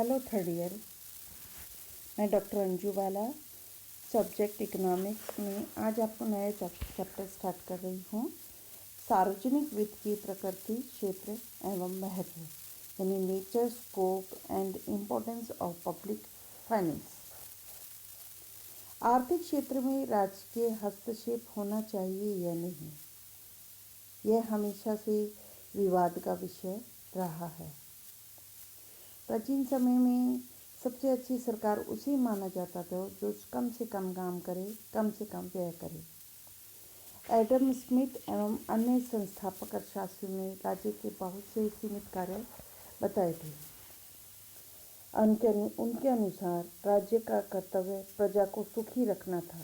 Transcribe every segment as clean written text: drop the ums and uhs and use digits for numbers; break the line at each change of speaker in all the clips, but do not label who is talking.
Hello third year. मैं doctor Anju बाला, subject economics में आज आपको नया चैप्टर स्टार्ट कर रही हूँ। सार्वजनिक वित्त की प्रकृति, क्षेत्र एवं महत्व, यानी nature, scope and importance of public finance. आर्थिक क्षेत्र में राजकीय हस्तक्षेप होना चाहिए या नहीं, यह हमेशा से विवाद का विषय रहा है। प्राचीन समय में सबसे अच्छी सरकार उसे माना जाता था जो कम से कम काम करे, कम से कम व्यय करे। एडम स्मिथ एवं अन्य संस्थापक अर्थशास्त्रियों ने राज्य के बहुत से सीमित कार्य बताए थे। उनके अनुसार राज्य का कर्तव्य प्रजा को सुखी रखना था।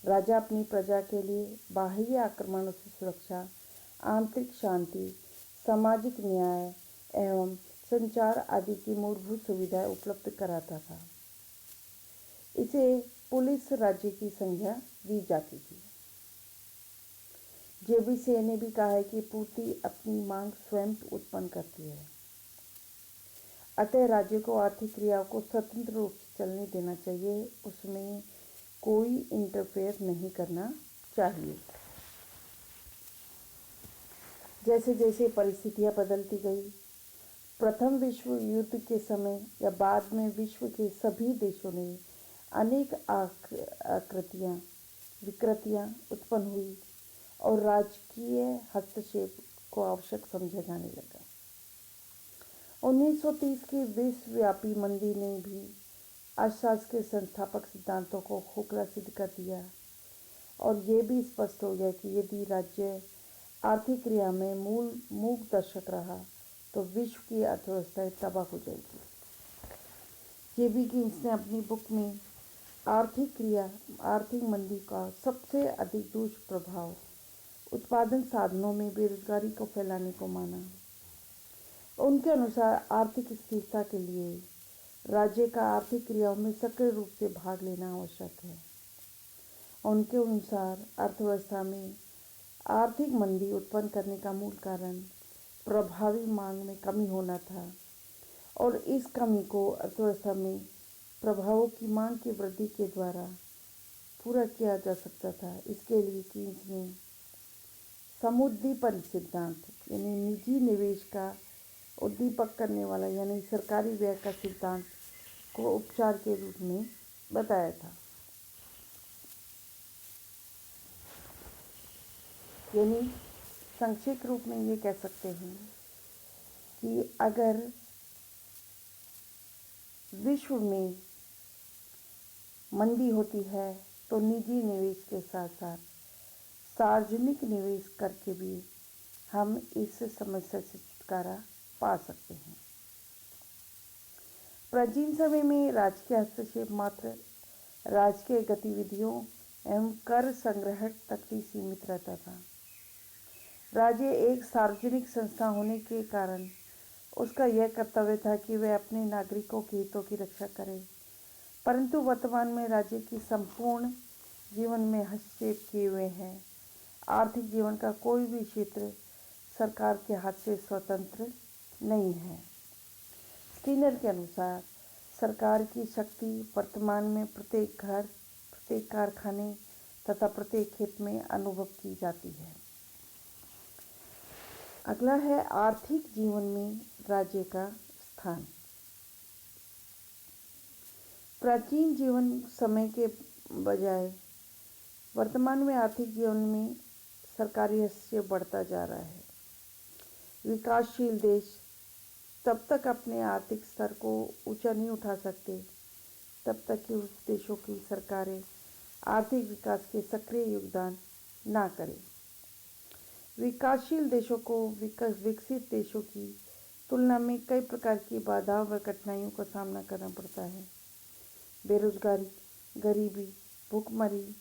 राजा अपनी प्रजा के लिए बाह्य आक्रमणों से सुरक्षा, आंतरिक शांति, सामाजिक न्याय एवं संचार आदि की मूलभूत सुविधाएं उपलब्ध कराता था। इसे पुलिस राज्य की संज्ञा दी जाती थी। जेबी से ने भी कहा है कि पूर्ति अपनी मांग स्वयं उत्पन्न करती है। अतः राज्य को आर्थिक क्रियाओं को स्वतंत्र रूप से चलने देना चाहिए, उसमें कोई इंटरफेयर नहीं करना चाहिए। जैसे जैसे परिस्थितियां बदलती गई, प्रथम विश्व युद्ध के समय या बाद में विश्व के सभी देशों ने अनेक विकृतियां उत्पन्न हुई और राजकीय हस्तक्षेप को आवश्यक समझा जाने लगा। 1930 की विश्वव्यापी मंदी ने भी अर्थशास्त्र के संस्थापक सिद्धांतों को खोखला सिद्ध कर दिया और ये भी स्पष्ट हो गया कि यदि राज्य आर्थिक क्रिया में मूक दर्शक रहा तो विश्व की अर्थव्यवस्था तबाह हो जाएगी। जेबी गिन्स ने अपनी बुक में आर्थिक मंदी का सबसे अधिक दुष्प्रभाव उत्पादन साधनों में बेरोजगारी को फैलाने को माना। उनके अनुसार आर्थिक स्थिरता के लिए राज्य का आर्थिक क्रियाओं में सक्रिय रूप से भाग लेना आवश्यक है। उनके अनुसार अर्थव्यवस्था में आर्थिक मंदी उत्पन्न करने का मूल कारण प्रभावी मांग में कमी होना था और इस कमी को अर्थव्यवस्था में प्रभावों की मांग की वृद्धि के द्वारा पूरा किया जा सकता था। इसके लिए कीन्स ने समुद्दीपन सिद्धांत, यानी निजी निवेश का उद्दीपक करने वाला यानी सरकारी व्यय का सिद्धांत को उपचार के रूप में बताया था। यानी संक्षिप्त रूप में ये कह सकते हैं कि अगर विश्व में मंदी होती है तो निजी निवेश के साथ साथ सार्वजनिक निवेश करके भी हम इस समस्या से छुटकारा पा सकते हैं। प्राचीन समय में राजकीय हस्तक्षेप मात्र राजकीय गतिविधियों एवं कर संग्रह तक ही सीमित रहता था। राज्य एक सार्वजनिक संस्था होने के कारण उसका यह कर्तव्य था कि वह अपने नागरिकों के हितों की रक्षा करे, परंतु वर्तमान में राज्य की संपूर्ण जीवन में हस्तक्षेप किए हुए हैं। आर्थिक जीवन का कोई भी क्षेत्र सरकार के हाथ से स्वतंत्र नहीं है। स्किनर के अनुसार सरकार की शक्ति वर्तमान में प्रत्येक घर, प्रत्येक कारखाने तथा प्रत्येक खेत में अनुभव की जाती है। अगला है आर्थिक जीवन में राज्य का स्थान। प्राचीन जीवन समय के बजाय वर्तमान में आर्थिक जीवन में सरकारी हस्तक्षेप बढ़ता जा रहा है। विकासशील देश तब तक अपने आर्थिक स्तर को ऊंचा नहीं उठा सकते तब तक कि उस देशों की सरकारें आर्थिक विकास के सक्रिय योगदान ना करें। विकासशील देशों को विकसित देशों की तुलना में कई प्रकार की बाधाओं व कठिनाइयों का सामना करना पड़ता है। बेरोजगारी, गरीबी, भूखमरी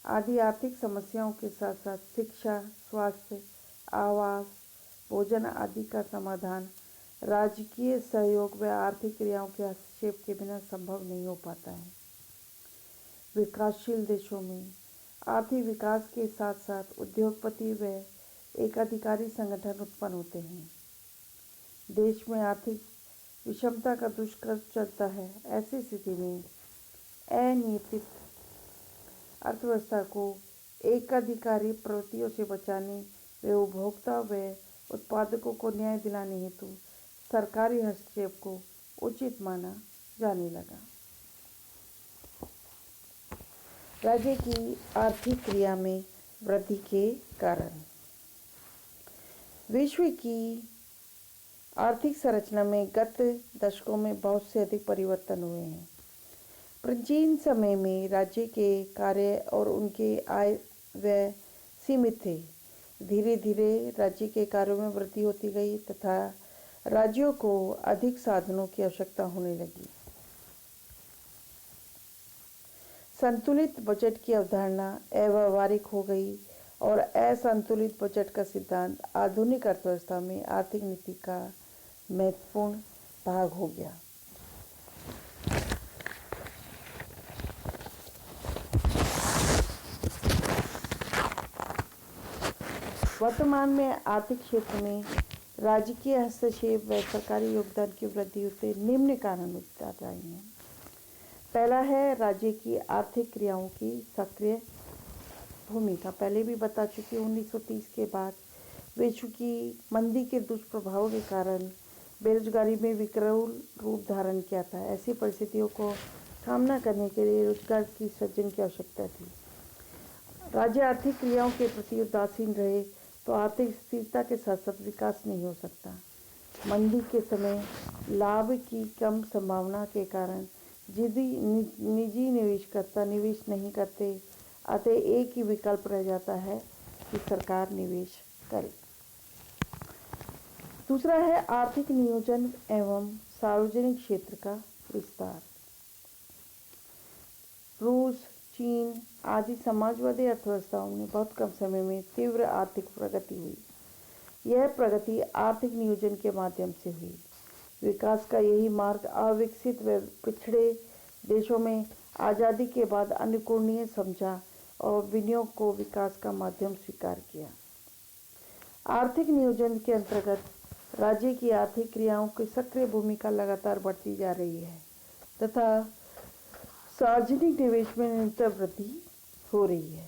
आदि आर्थिक समस्याओं के साथ साथ शिक्षा, स्वास्थ्य, आवास, भोजन आदि का समाधान राजकीय सहयोग व आर्थिक क्रियाओं के हस्तक्षेप के बिना संभव नहीं हो पाता है। विकासशील देशों में आर्थिक विकास के साथ साथ उद्योगपति व एक अधिकारी संगठन उत्पन्न होते हैं। देश में आर्थिक विषमता का दुष्कर चलता है। ऐसी स्थिति में अनियंत्रित अर्थव्यवस्था को एकाधिकारी प्रवृत्तियों से बचाने व उपभोक्ता व उत्पादकों को न्याय दिलाने हेतु सरकारी हस्तक्षेप को उचित माना जाने लगा। राज्य की आर्थिक क्रिया में वृद्धि के कारण विश्व की आर्थिक संरचना में गत दशकों में बहुत से अधिक परिवर्तन हुए हैं। प्राचीन समय में राज्य के कार्य और उनके आय व्यय सीमित थे। धीरे धीरे राज्य के कार्यों में वृद्धि होती गई तथा राज्यों को अधिक साधनों की आवश्यकता होने लगी। संतुलित बजट की अवधारणा अव्यावहारिक हो गई और असंतुलित बजट का सिद्धांत आधुनिक अर्थव्यवस्था में आर्थिक नीति का महत्वपूर्ण भाग हो गया। वर्तमान में आर्थिक क्षेत्र में राजकीय हस्तक्षेप व सरकारी योगदान की वृद्धि होते निम्न कारण उत्तर रहे हैं। पहला है राज्य की आर्थिक क्रियाओं की सक्रिय भूमिका। पहले भी बता चुकी 1930 के बाद विश्व की मंदी के दुष्प्रभावों के कारण बेरोजगारी में विकराल रूप धारण किया था। ऐसी परिस्थितियों को सामना करने के लिए रोजगार की सृजन की आवश्यकता थी। राज्य आर्थिक क्रियाओं के प्रति उदासीन रहे तो आर्थिक स्थिरता के साथ साथ विकास नहीं हो सकता। मंदी के समय लाभ की कम संभावना के कारण यदि निजी निवेशकर्ता निवेश नहीं करते, अतः एक ही विकल्प रह जाता है कि सरकार निवेश करे। दूसरा है आर्थिक नियोजन एवं सार्वजनिक क्षेत्र का विस्तार। रूस, चीन आदि समाजवादी अर्थव्यवस्थाओं में बहुत कम समय में तीव्र आर्थिक प्रगति हुई। यह प्रगति आर्थिक नियोजन के माध्यम से हुई। विकास का यही मार्ग अविकसित व पिछड़े देशों में आज़ादी के बाद अनुकरणीय समझा और विनियोग को विकास का माध्यम स्वीकार किया। आर्थिक नियोजन के अंतर्गत राज्य की आर्थिक क्रियाओं की सक्रिय भूमिका लगातार बढ़ती जा रही है तथा सार्वजनिक निवेश में निरंतर वृद्धि हो रही है।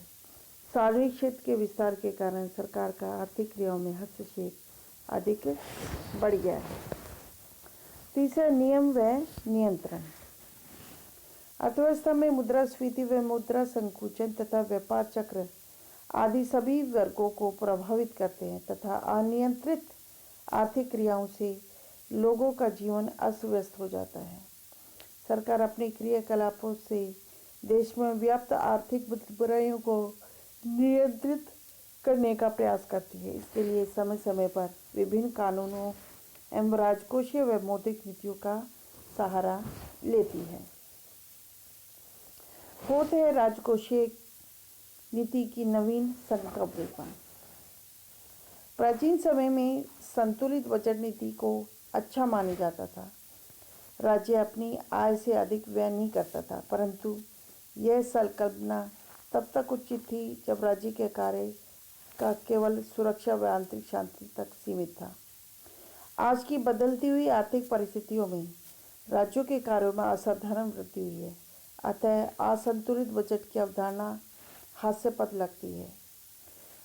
सार्वजनिक क्षेत्र के विस्तार के कारण सरकार का आर्थिक क्रियाओं में हस्तक्षेप अधिक बढ़ गया है। तीसरा नियम व नियंत्रण। अर्थव्यवस्था में मुद्रास्फीति व मुद्रा संकुचन तथा व्यापार चक्र आदि सभी वर्गों को प्रभावित करते हैं तथा अनियंत्रित आर्थिक क्रियाओं से लोगों का जीवन अस्त व्यस्त हो जाता है। सरकार अपने क्रियाकलापों से देश में व्याप्त आर्थिक बुराइयों को नियंत्रित करने का प्रयास करती है। इसके लिए समय समय पर विभिन्न कानूनों एवं राजकोषीय व मौद्रिक नीतियों का सहारा लेती है। फोर्थ है राजकोषीय नीति की नवीन संकल्पना। प्राचीन समय में संतुलित बजट नीति को अच्छा माना जाता था। राज्य अपनी आय से अधिक व्यय नहीं करता था, परंतु यह संकल्पना तब तक उचित थी जब राज्य के कार्य का केवल सुरक्षा व आंतरिक शांति तक सीमित था। आज की बदलती हुई आर्थिक परिस्थितियों में राज्यों के कार्यों में असाधारण वृद्धि हुई है, अतः असंतुलित बजट की अवधारणा हास्यास्पद लगती है।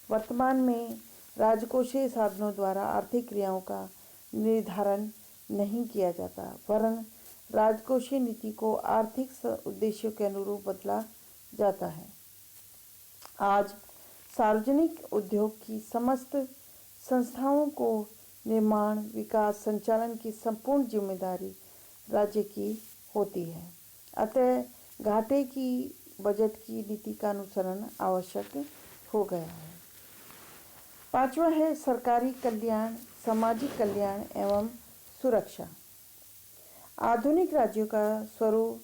वर्तमान में राजकोषीय साधनों द्वारा आर्थिक क्रियाओं का निर्धारण नहीं किया जाता, वरन राजकोषीय नीति को आर्थिक उद्देश्यों के अनुरूप बदला जाता है। आज सार्वजनिक उद्योग की समस्त संस्थाओं को निर्माण, विकास, संचालन की संपूर्ण जिम्मेदारी राज्य की होती है, अतः घाटे की बजट की नीति का अनुसरण आवश्यक हो गया है। पांचवा है सरकारी कल्याण, सामाजिक कल्याण एवं सुरक्षा। आधुनिक राज्यों का स्वरूप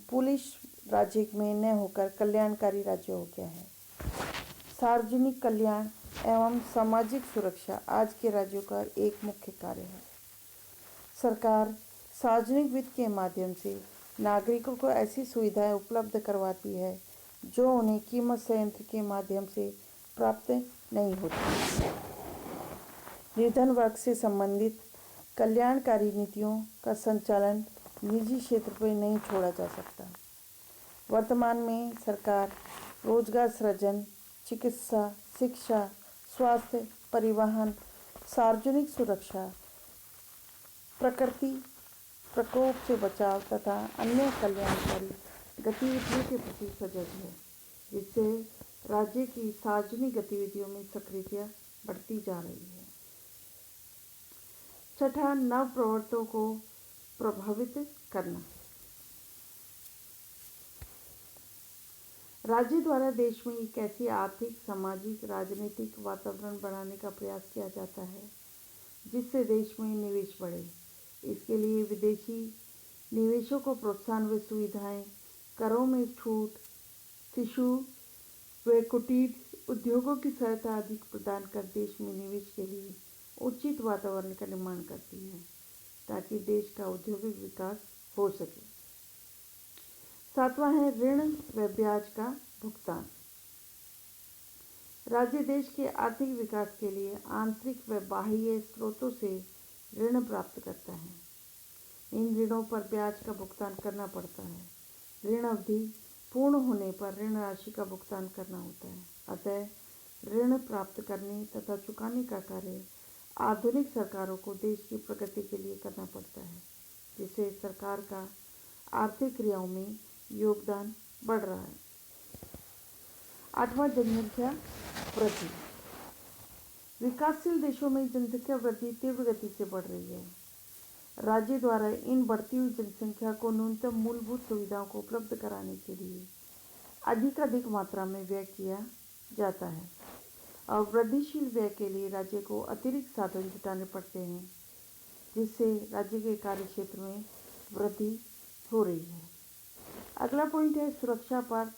पुलिस राज्य में न होकर कल्याणकारी राज्य हो गया है। सार्वजनिक कल्याण एवं सामाजिक सुरक्षा आज के राज्यों का एक मुख्य कार्य है। सरकार सार्वजनिक वित्त के माध्यम से नागरिकों को ऐसी सुविधाएं उपलब्ध करवाती है जो उन्हें कीमत संयंत्र के माध्यम से प्राप्त नहीं होती। निर्धन वर्ग से संबंधित कल्याणकारी नीतियों का संचालन निजी क्षेत्र पर नहीं छोड़ा जा सकता। वर्तमान में सरकार रोजगार सृजन, चिकित्सा, शिक्षा, स्वास्थ्य, परिवहन, सार्वजनिक सुरक्षा, प्रकृति प्रकोप से बचाव तथा अन्य कल्याणकारी गतिविधियों के प्रति सजग है, जिससे राज्य की सार्वजनिक गतिविधियों में सक्रियता बढ़ती जा रही है। छठा, नव प्रवर्तकों को प्रभावित करना। राज्य द्वारा देश में एक ऐसी आर्थिक, सामाजिक, राजनीतिक वातावरण बनाने का प्रयास किया जाता है जिससे देश में निवेश बढ़े। इसके लिए विदेशी निवेशों को प्रोत्साहन व सुविधाएं, करों में छूट, शिशु व कुटीर उद्योगों की सहायता आदि प्रदान कर देश में निवेश के लिए उचित वातावरण का निर्माण करती है ताकि देश का औद्योगिक विकास हो सके। सातवां है ऋण व ब्याज का भुगतान। राज्य देश के आर्थिक विकास के लिए आंतरिक व बाह्य स्रोतों से ऋण प्राप्त करता है। इन ऋणों पर ब्याज का भुगतान करना पड़ता है। ऋण अवधि पूर्ण होने पर ऋण राशि का भुगतान करना होता है। अतः ऋण प्राप्त करने तथा चुकाने का कार्य आधुनिक सरकारों को देश की प्रगति के लिए करना पड़ता है, जिससे सरकार का आर्थिक क्रियाओं में योगदान बढ़ रहा है। आठवां, जनसंख्या वृद्धि। विकासशील देशों में जनसंख्या वृद्धि तीव्र गति से बढ़ रही है। राज्य द्वारा इन बढ़ती हुई जनसंख्या को न्यूनतम मूलभूत सुविधाओं को उपलब्ध कराने के लिए अधिक मात्रा में व्यय किया जाता है और वृद्धिशील व्यय के लिए राज्य को अतिरिक्त साधन जुटाने पड़ते हैं, जिससे राज्य के कार्य क्षेत्र में वृद्धि हो रही है। अगला पॉइंट है सुरक्षा पर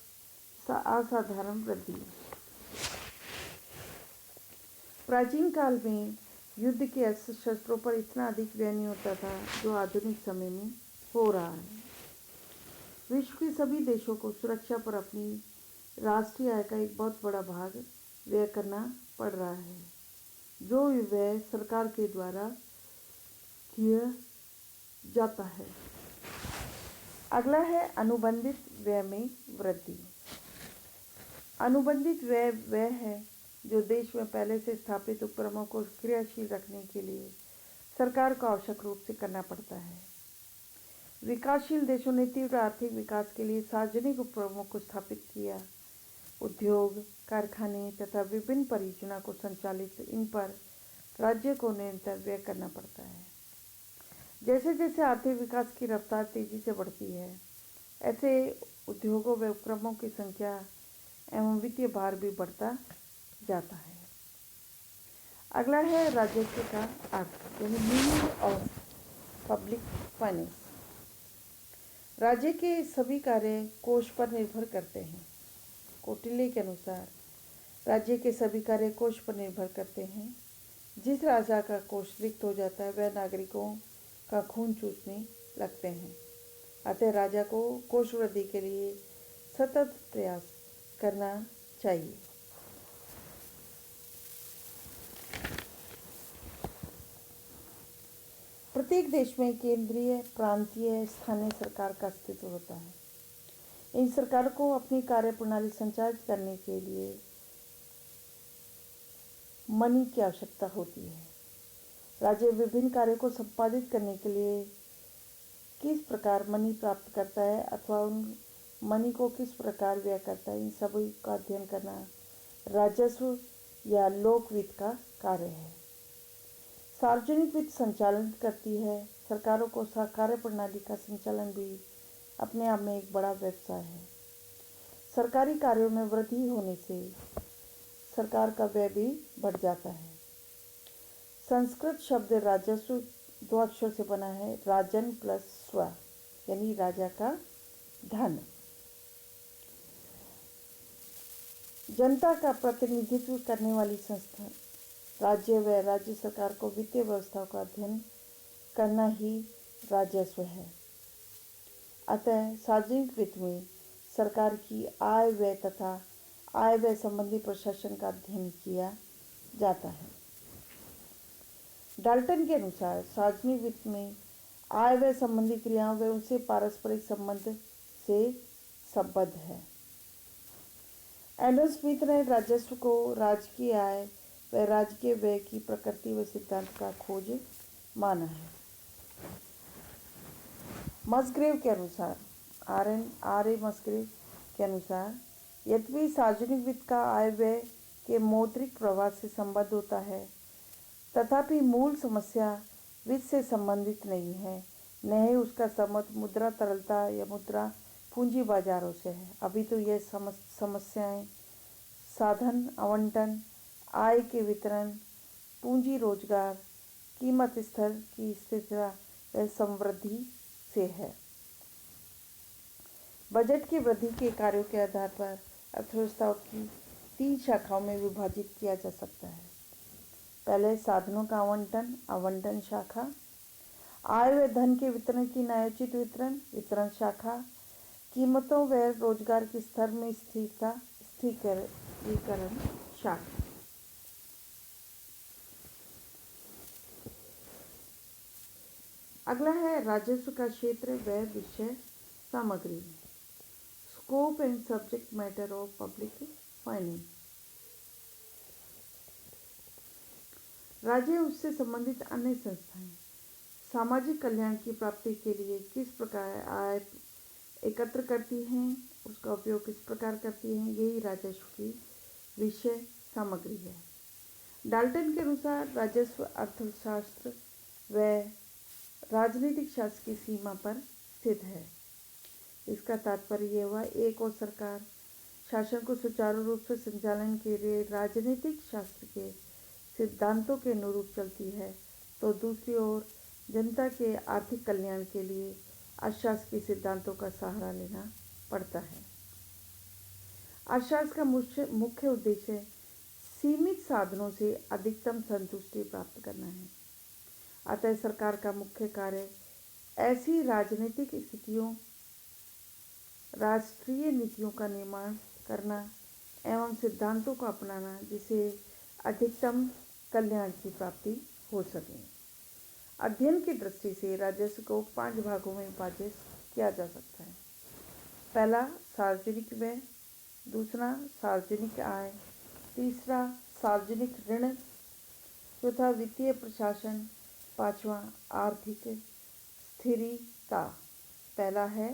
असाधारण वृद्धि। प्राचीन काल में युद्ध के अस्त्र शस्त्रों पर इतना अधिक व्यय नहीं होता था जो आधुनिक समय में हो रहा है। विश्व के सभी देशों को सुरक्षा पर अपनी राष्ट्रीय आय का एक बहुत बड़ा भाग व्यय करना पड़ रहा है, जो व्यय सरकार के द्वारा किया जाता है। अगला है अनुबंधित व्यय में वृद्धि। अनुबंधित व्यय वह है जो देश में पहले से स्थापित उपक्रमों को क्रियाशील रखने के लिए सरकार को आवश्यक रूप से करना पड़ता है। विकासशील देशों ने तीव्र आर्थिक विकास के लिए सार्वजनिक उपक्रमों को स्थापित किया। उद्योग, कारखाने तथा विभिन्न परियोजना को संचालित इन पर राज्य को निरंतर व्यय करना पड़ता है। जैसे जैसे आर्थिक विकास की रफ्तार तेजी से बढ़ती है, ऐसे उद्योगों व उपक्रमों की संख्या एवं वित्तीय भार भी बढ़ता जाता है। अगला है राजस्व का अर्थ यानी मीनिंग ऑफ पब्लिक फाइनेंस। राज्य के सभी कार्य कोष पर निर्भर करते हैं। कौटिल्य के अनुसार राज्य के सभी कार्य कोष पर निर्भर करते हैं। जिस राजा का कोष रिक्त हो जाता है वह नागरिकों का खून चूसने लगते हैं। अतः राजा को कोष वृद्धि के लिए सतत प्रयास करना चाहिए। प्रत्येक देश में केंद्रीय, प्रांतीय, स्थानीय सरकार का अस्तित्व होता है। इन सरकार को अपनी कार्यप्रणाली संचालित करने के लिए मनी की आवश्यकता होती है। राज्य विभिन्न कार्यों को संपादित करने के लिए किस प्रकार मनी प्राप्त करता है अथवा उन मनी को किस प्रकार व्यय करता है, इन सभी का अध्ययन करना राजस्व या लोक वित्त का कार्य है। सार्वजनिक वित्त संचालन करती है। सरकारों को कार्य प्रणाली का संचालन भी अपने आप में एक बड़ा व्यवसाय है। सरकारी कार्यों में वृद्धि होने से सरकार का व्यय भी बढ़ जाता है। संस्कृत शब्द राजस्व दो अक्षर से बना है, राजन प्लस स्व यानी राजा का धन। जनता का प्रतिनिधित्व करने वाली संस्था राज्य व राज्य सरकार को वित्तीय व्यवस्था का अध्ययन करना ही राजस्व है। अतः सार्वजनिक वित्त में सरकार की आय व्यय तथा आय व्यय संबंधी प्रशासन का अध्ययन किया जाता है। डाल्टन के अनुसार सार्वजनिक वित्त में आय व्यय संबंधी क्रियाओं व उनसे पारस्परिक संबंध से संबद्ध है। एडम स्मिथ ने राजस्व को राजकीय आय व राजकीय व्यय की प्रकृति व सिद्धांत का खोज माना है। मस्ग्रेव के अनुसार आर ए मस्ग्रेव के अनुसार यद्यपि सार्वजनिक वित्त का आय व्यय के मौद्रिक प्रवाह से संबद्ध होता है, तथापि मूल समस्या वित्त से संबंधित नहीं है, न ही उसका संबंध मुद्रा तरलता या मुद्रा पूंजी बाजारों से है। अभी तो यह समस्याएं साधन आवंटन, आय के वितरण, पूंजी रोजगार, कीमत स्तर की स्थिरता व समृद्धि से है। बजट की वृद्धि के कार्यों के आधार पर अर्थव्यवस्था की 3 शाखाओं में विभाजित किया जा सकता है। पहले साधनों का आवंटन शाखा, आय व धन के वितरण की न्यायोचित वितरण शाखा, कीमतों व रोजगार के स्तर में स्थिरीकरण शाखा। अगला है राजस्व का क्षेत्र व विषय सामग्री, scope and subject matter of public finance. राज्य उससे संबंधित अन्य संस्थाएं सामाजिक कल्याण की प्राप्ति के लिए किस प्रकार आय एकत्र करती हैं, उसका उपयोग किस प्रकार करती हैं, यही राजस्व की विषय सामग्री है। डाल्टन के अनुसार राजस्व अर्थशास्त्र व राजनीतिक शास्त्र की सीमा पर स्थित है। इसका तात्पर्य यह हुआ, एक और सरकार शासन को सुचारू रूप से संचालन के लिए राजनीतिक शास्त्र के सिद्धांतों के अनुरूप चलती है, तो दूसरी ओर जनता के आर्थिक कल्याण के लिए अर्थशास्त्र के सिद्धांतों का सहारा लेना पड़ता है। अर्थशास्त्र का मुख्य उद्देश्य सीमित साधनों से अधिकतम संतुष्टि प्राप्त करना है। अतः सरकार का मुख्य कार्य ऐसी राजनीतिक स्थितियों, राष्ट्रीय नीतियों का निर्माण करना एवं सिद्धांतों को अपनाना जिसे अधिकतम कल्याण की प्राप्ति हो सके। अध्ययन की दृष्टि से राजस्व को 5 भागों में विभाजित किया जा सकता है। पहला सार्वजनिक व्यय, दूसरा सार्वजनिक आय, तीसरा सार्वजनिक ऋण, चौथा वित्तीय प्रशासन, पांचवा आर्थिक स्थिरता। पहला है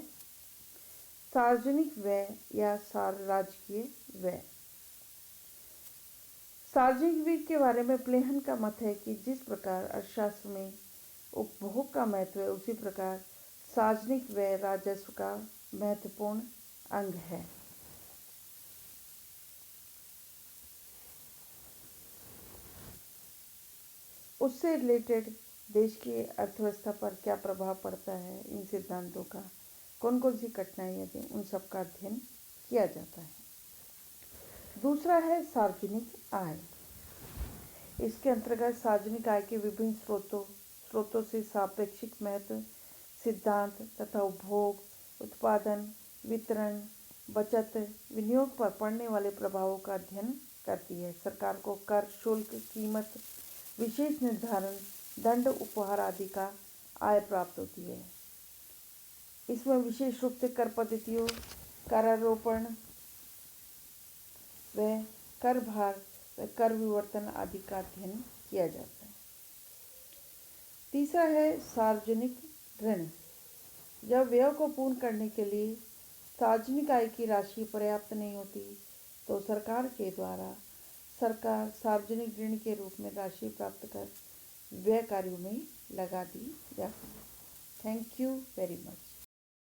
सार्वजनिक व्यय या राजकीय व्यय। सार्वजनिक व्यय के बारे में प्लेहन का मत है कि जिस प्रकार अर्थशास्त्र में उपभोग का महत्व है, उसी प्रकार सार्वजनिक व्यय राजस्व का महत्वपूर्ण अंग है। उससे रिलेटेड देश की अर्थव्यवस्था पर क्या प्रभाव पड़ता है, इन सिद्धांतों का कौन कौन सी कठिनाइयाँ थी, उन सब का अध्ययन किया जाता है। दूसरा है सार्वजनिक आय। इसके अंतर्गत सार्वजनिक आय के विभिन्न स्रोतों से सापेक्षिक महत्व सिद्धांत तथा उपभोग, उत्पादन, वितरण, बचत, विनियोग पर पड़ने वाले प्रभावों का अध्ययन करती है। सरकार को कर, शुल्क, कीमत, विशेष निर्धारण, दंड, उपहार आदि का आय प्राप्त होती है। इसमें विशेष रूप से कर पद्धतियों, करारोपण व कर भार व कर विवर्तन आदि का अध्ययन किया जाता है। तीसरा है सार्वजनिक ऋण। जब व्यय को पूर्ण करने के लिए सार्वजनिक आय की राशि पर्याप्त नहीं होती, तो सरकार के द्वारा सार्वजनिक ऋण के रूप में राशि प्राप्त कर व्यय कार्यों में लगा दी जाती है। Thank you very much.